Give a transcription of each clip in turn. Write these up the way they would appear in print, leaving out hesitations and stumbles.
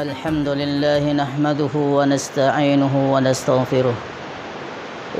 الحمد لله نحمده ونستعينه ونستغفره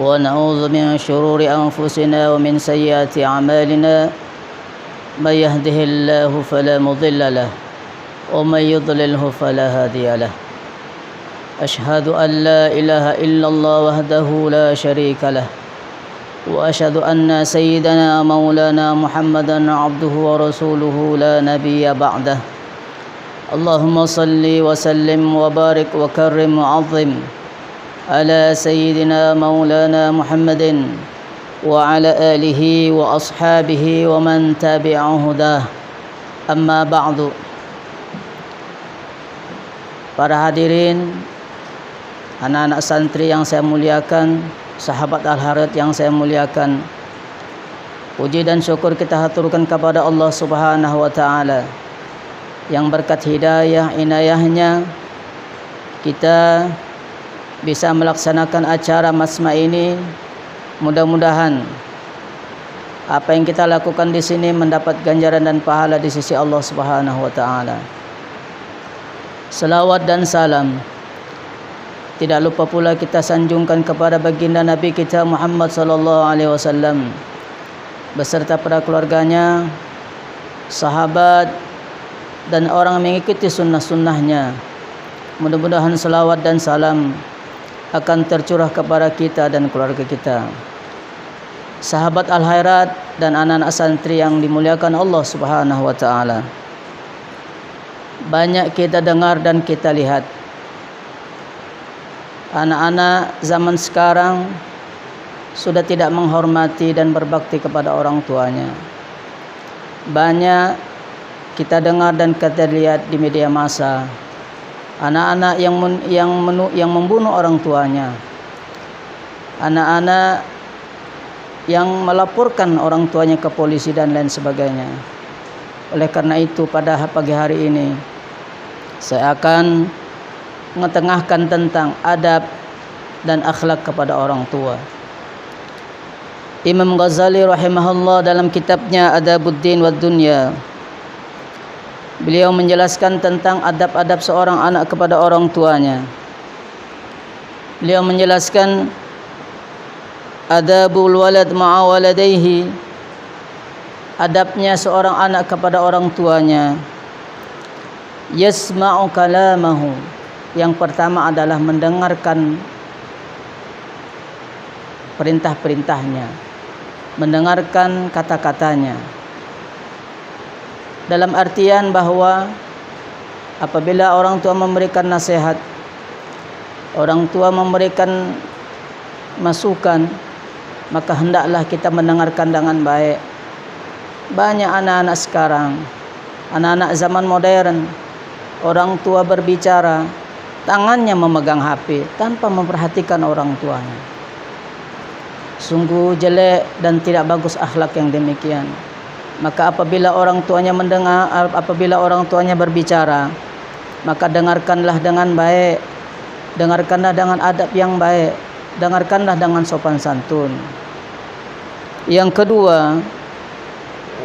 ونعوذ من شرور أنفسنا ومن سيئات أعمالنا من يهده الله فلا مضل له ومن يضلله فلا هادي له أشهد أن لا إله إلا الله وحده لا شريك له وأشهد أن سيدنا مولانا محمدا عبده ورسوله لا نبي بعده اللهم صل وسلم وبارك وكرم وعظم على سيدنا مولانا محمد وعلى آله وأصحابه ومن تبع هداه أما بعد. Para hadirin, anak-anak santri yang saya muliakan, sahabat Al-Harith yang saya muliakan, puji dan syukur kita haturkan kepada Allah Subhanahu wa taala yang berkat hidayah inayahnya kita bisa melaksanakan acara masma ini. Mudah-mudahan apa yang kita lakukan di sini mendapat ganjaran dan pahala di sisi Allah Subhanahu wa taala. Selawat dan salam tidak lupa pula kita sanjungkan kepada baginda Nabi kita Muhammad sallallahu alaihi wasallam beserta para keluarganya, sahabat dan orang yang mengikuti sunnah-sunnahnya. Mudah-mudahan selawat dan salam akan tercurah kepada kita dan keluarga kita, sahabat Al-Harith dan anak-anak santri yang dimuliakan Allah Subhanahu wa taala. Banyak kita dengar dan kita lihat anak-anak zaman sekarang sudah tidak menghormati dan berbakti kepada orang tuanya. Banyak kita dengar dan kita lihat di media massa anak-anak yang membunuh orang tuanya, anak-anak yang melaporkan orang tuanya ke polisi dan lain sebagainya. Oleh karena itu pada pagi hari ini saya akan mengetengahkan tentang adab dan akhlak kepada orang tua. Imam Ghazali rahimahullah dalam kitabnya Adabuddin wad Dunya, beliau menjelaskan tentang adab-adab seorang anak kepada orang tuanya. Beliau menjelaskan adabul walad ma'a waladaihi, adabnya seorang anak kepada orang tuanya. Yasma'u kalamahu, yang pertama adalah mendengarkan perintah-perintahnya, mendengarkan kata-katanya. Dalam artian bahwa apabila orang tua memberikan nasihat, orang tua memberikan masukan, maka hendaklah kita mendengarkan dengan baik. Banyak anak-anak sekarang, anak-anak zaman modern, orang tua berbicara, tangannya memegang HP tanpa memperhatikan orang tuanya. Sungguh jelek dan tidak bagus akhlak yang demikian. Maka apabila orang tuanya mendengar, apabila orang tuanya berbicara, maka dengarkanlah dengan baik, dengarkanlah dengan adab yang baik, dengarkanlah dengan sopan santun. Yang kedua,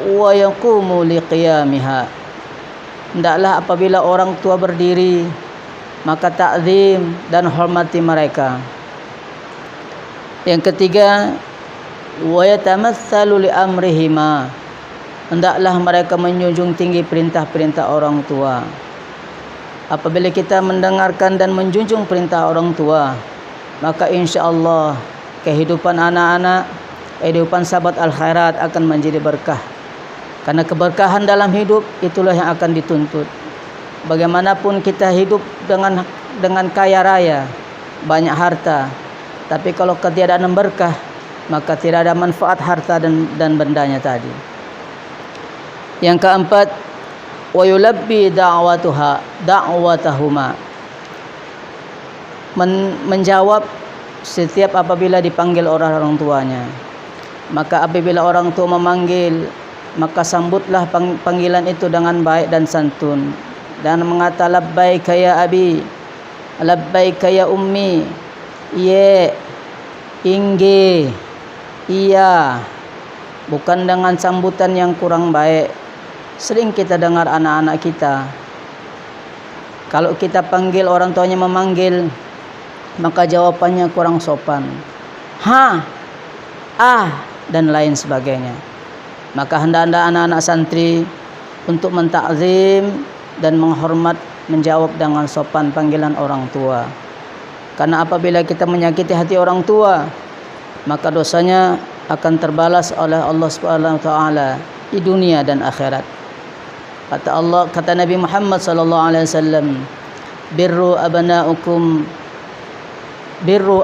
wa yaqumu liqiyamiha, hendaklah apabila orang tua berdiri, maka ta'zim dan hormati mereka. Yang ketiga, wa yatamatsalu li amrihima, hendaklah mereka menjunjung tinggi perintah-perintah orang tua. Apabila kita mendengarkan dan menjunjung perintah orang tua, maka insya-Allah kehidupan anak-anak, kehidupan sahabat Al-Harith akan menjadi berkah. Karena keberkahan dalam hidup itulah yang akan dituntut. Bagaimanapun kita hidup dengan kaya raya, banyak harta, tapi kalau ketiadaan berkah, maka tidak ada manfaat harta dan bendanya tadi. Yang keempat, wa yulabbi da'watahuma, menjawab setiap apabila dipanggil orang tuanya. Maka apabila orang tua memanggil, maka sambutlah panggilan itu dengan baik dan santun, dan mengata labbaika ya abi, labbaika ya ummi, ye, ingge, iya, bukan dengan sambutan yang kurang baik. Sering kita dengar anak-anak kita Kalau kita panggil, orang tuanya memanggil, maka jawabannya kurang sopan. Ha, ah, dan lain sebagainya. Maka hendaknya anak-anak santri untuk mentakzim dan menghormat, menjawab dengan sopan panggilan orang tua. Karena apabila kita menyakiti hati orang tua, maka dosanya akan terbalas oleh Allah Subhanahu wa taala di dunia dan akhirat. Kata Nabi Muhammad sallallahu alaihi wasallam, birru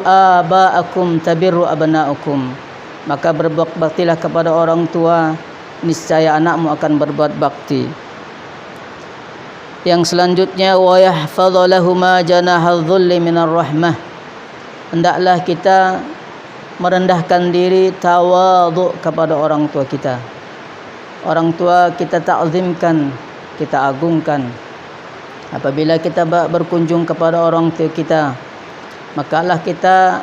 aba'akum tabirru abna'ukum. Maka berbuat baktilah kepada orang tua, niscaya anakmu akan berbuat bakti. Yang selanjutnya, wa yahfadhu lahuma janahadh dhulli minar rahmah. Hendaklah kita merendahkan diri, tawadhu kepada orang tua kita. Orang tua kita ta'zimkan, kita agungkan. Apabila kita berkunjung kepada orang tua kita, makalah kita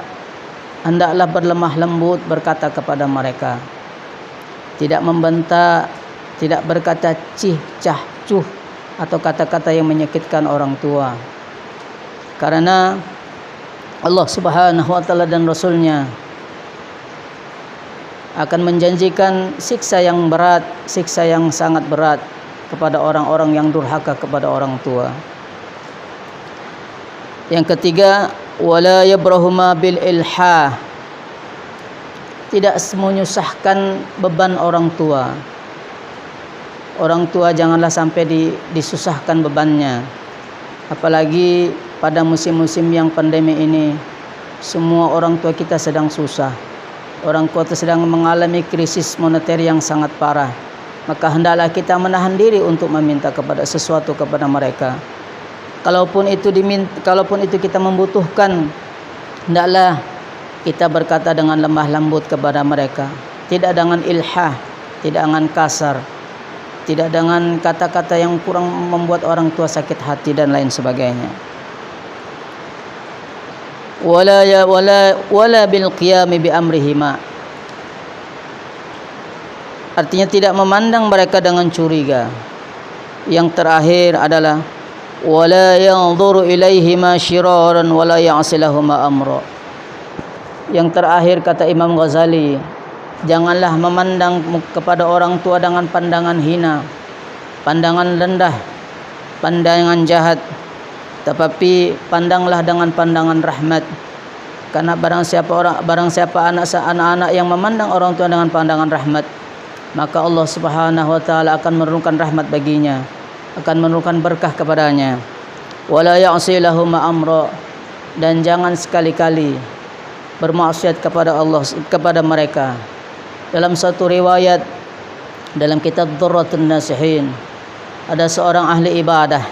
hendaklah berlemah lembut berkata kepada mereka. Tidak membentak, tidak berkata cih, cah, cuh, atau kata-kata yang menyakitkan orang tua. Karena Allah Subhanahu wa taala dan Rasulnya akan menjanjikan siksa yang berat, siksa yang sangat berat kepada orang-orang yang durhaka kepada orang tua. Yang ketiga, wala yabrahuma bil ilha. Tidak menyusahkan beban orang tua. Orang tua janganlah sampai disusahkan bebannya. Apalagi pada musim-musim yang pandemi ini, semua orang tua kita sedang susah. Orang tua sedang mengalami krisis moneter yang sangat parah. Maka hendaklah kita menahan diri untuk meminta kepada sesuatu kepada mereka. Kalaupun itu kita membutuhkan, hendaklah kita berkata dengan lemah lembut kepada mereka, tidak dengan ilhah, tidak dengan kasar, tidak dengan kata-kata yang kurang membuat orang tua sakit hati dan lain sebagainya. Wala bil qiyami bi amrihima. Artinya tidak memandang mereka dengan curiga. Yang terakhir adalah wala yanzuru ilaihima shiraran wala ya'silahuma amra. Yang terakhir kata Imam Ghazali, janganlah memandang kepada orang tua dengan pandangan hina, pandangan rendah, pandangan jahat, tetapi pandanglah dengan pandangan rahmat. Karena barang siapa anak-anak yang memandang orang tua dengan pandangan rahmat, maka Allah Subhanahu wa taala akan menurunkan rahmat baginya, akan menurunkan berkah kepadanya. Wala ya'silahum amra, dan jangan sekali-kali bermaksiat kepada Allah, kepada mereka. Dalam satu riwayat dalam kitab Durratun Nasihin, ada seorang ahli ibadah,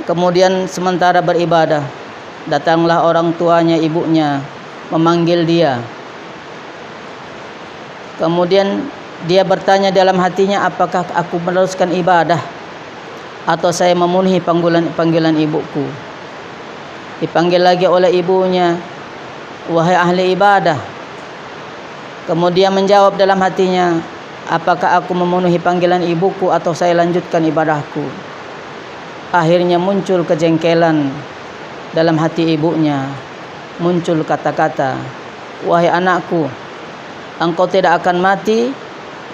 kemudian sementara beribadah, datanglah orang tuanya, ibunya, memanggil dia. Kemudian dia bertanya dalam hatinya, apakah aku meneruskan ibadah atau saya memenuhi panggilan ibuku? Dipanggil lagi oleh ibunya, wahai ahli ibadah. Kemudian menjawab dalam hatinya, apakah aku memenuhi panggilan ibuku atau saya lanjutkan ibadahku? Akhirnya muncul kejengkelan dalam hati ibunya. Muncul kata-kata, wahai anakku, engkau tidak akan mati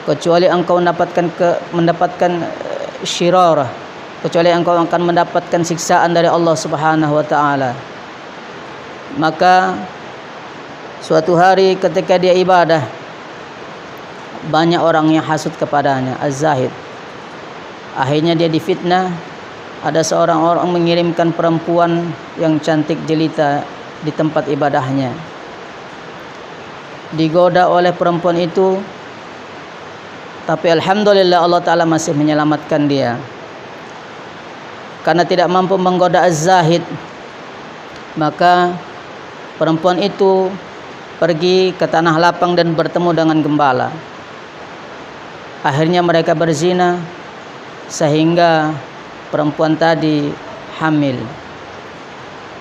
kecuali engkau mendapatkan syirarah, kecuali engkau akan mendapatkan siksaan dari Allah Subhanahu wa taala. Maka suatu hari ketika dia ibadah, banyak orang yang hasud kepadanya, az-zahid. Akhirnya dia difitnah. Ada seorang orang mengirimkan perempuan yang cantik jelita di tempat ibadahnya. Digoda oleh perempuan itu, tapi alhamdulillah Allah Ta'ala masih menyelamatkan dia. Karena tidak mampu menggoda az-zahid, maka perempuan itu pergi ke tanah lapang dan bertemu dengan gembala. Akhirnya mereka berzina sehingga perempuan tadi hamil.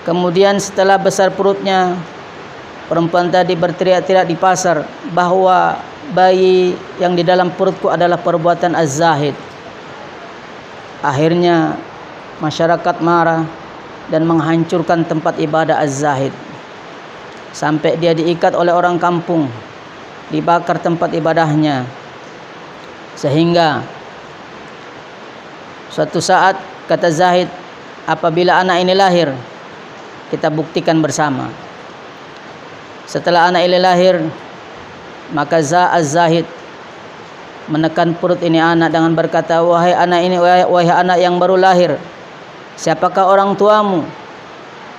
Kemudian setelah besar perutnya, perempuan tadi berteriak-teriak di pasar bahwa bayi yang di dalam perutku adalah perbuatan az-zahid. Akhirnya masyarakat marah dan menghancurkan tempat ibadah Az-Zahid. Sampai dia diikat oleh orang kampung, dibakar tempat ibadahnya. Sehingga suatu saat kata Zahid, apabila anak ini lahir, kita buktikan bersama. Setelah anak ini lahir, maka Az-Zahid menekan perut ini anak dengan berkata, wahai anak ini, wahai anak yang baru lahir, siapakah orang tuamu?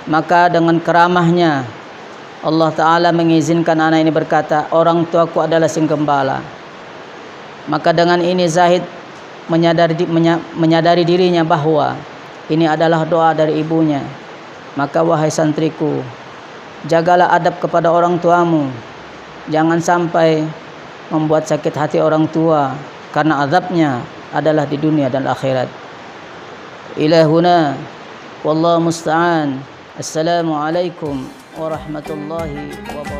Maka dengan keramahnya Allah Ta'ala mengizinkan anak ini berkata, orang tuaku adalah sang gembala. Maka dengan ini Zahid menyadari dirinya bahwa ini adalah doa dari ibunya. Maka wahai santriku, jagalah adab kepada orang tuamu. Jangan sampai membuat sakit hati orang tua, karena azabnya adalah di dunia dan akhirat. Ilahuna wallahu musta'an. Assalamualaikum warahmatullahi wabarakatuh.